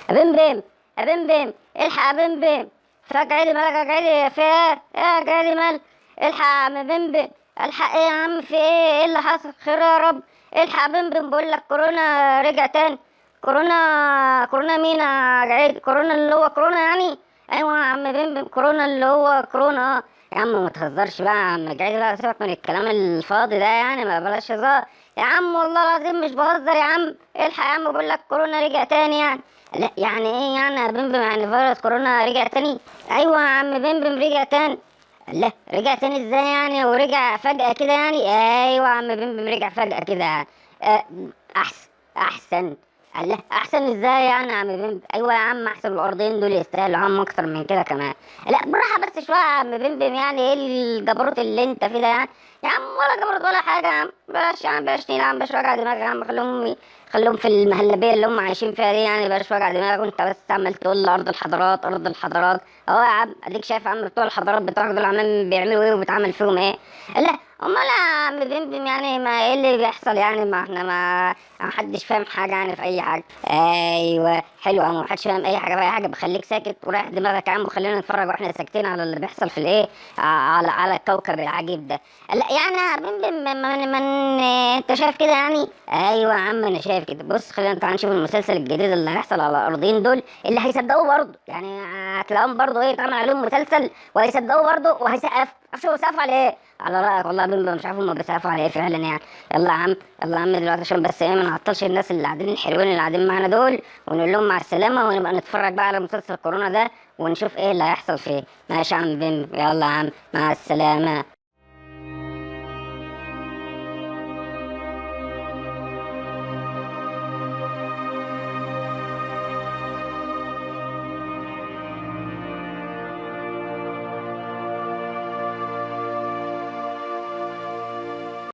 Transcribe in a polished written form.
يا بمبم، يا بمبم، الحق يا بمبم. فجأة عادي مالك يا جعيدي؟ في ايه؟ ايه يا جعيدي مالك؟ الحق يا عم بمبم. الحق ايه يا عم؟ في ايه؟ ايه اللي حصل؟ خير يا رب. الحق يا بمبم، بقول لك كورونا رجع تاني. كورونا؟ كورونا مين يا جعيد؟ كورونا اللي هو كورونا يعني؟ ايوه يا عم بمبم، كورونا اللي هو كورونا. يا عم ما تهزرش بقى يا عم جعيد بقى، سيبك من الكلام الفاضي ده يعني، ما بلاش هزار. يا عم والله العظيم مش بهزر يا عم. الحق يا عم، بقول لك كورونا رجع تاني يعني. لا يعني ايه يعني يا بمبم؟ يعني فيروس كورونا رجع تاني؟ ايوه يا عم بمبم رجع تاني. لا رجع تاني ازاي يعني؟ ورجع فجأة كده يعني؟ ايوه يا عم بمبم رجع فجأة كده يعني. أه، احسن، احسن. الله، احسن ازاي يعني يا عم بمبم؟ ايوه يا عم احسن، الارضين دول يستاهلوا يا عم اكتر من كده كمان. لا بالراحة بس شوية يا عم بمبم، يعني ايه الجبروت اللي انت فيه ده يعني؟ يا عم ولا جبروت ولا حاجة يا عم، بلاش يا عم، بلاش نيل يا عم، بلاش وجع دماغ يا عم، خليهم في المهلبيه اللي هم عايشين فيها دي يعني، بلاش وجع دماغ. وانت بس عمال تقول لي ارض الحضارات، ارض الحضارات. اهو يا عم اديك شايف يا عم، بتوع الحضارات بتوعك دول عمال بيعملوا ايه وبيتعمل فيهم ايه؟ لا امال يا عم بيمبم يعني، ما ايه اللي بيحصل يعني؟ ما احنا ما حدش فاهم حاجه يعني في اي حاجه. ايوه حلو يا عم، ما حدش فاهم اي حاجه في اي حاجه، بخليك ساكت وريح دماغك يا عم، وخلينا نتفرج واحنا ساكتين على اللي بيحصل في الايه، على الكوكب العجيب ده. لا يعني يا بيمبم، انت شايف كده يعني؟ ايوه يا عم انا شايف كده. بص خلينا تعالى نشوف المسلسل الجديد اللي هيحصل على الارضين دول، اللي هيصدقوه برضه يعني. هتلاقيهم برضه ايه، اتعمل عليهم مسلسل وهيصدقوه برضه وهيسقف. شو بيسقفوا على ايه؟ على رايك والله يا بيمبا مش عارف هم بيسقفوا على ايه فعلا يعني. يلا يا عم، يلا يا عم دلوقتي، عشان بس ايه ما نعطلش الناس اللي قاعدين الحلوين اللي قاعدين معانا دول، ونقول لهم مع السلامه، ونبقى نتفرج بقى على مسلسل كورونا ده ونشوف ايه اللي هيحصل فيه. ماشي يا عم بيمبا، يلا يا عم مع السلامه.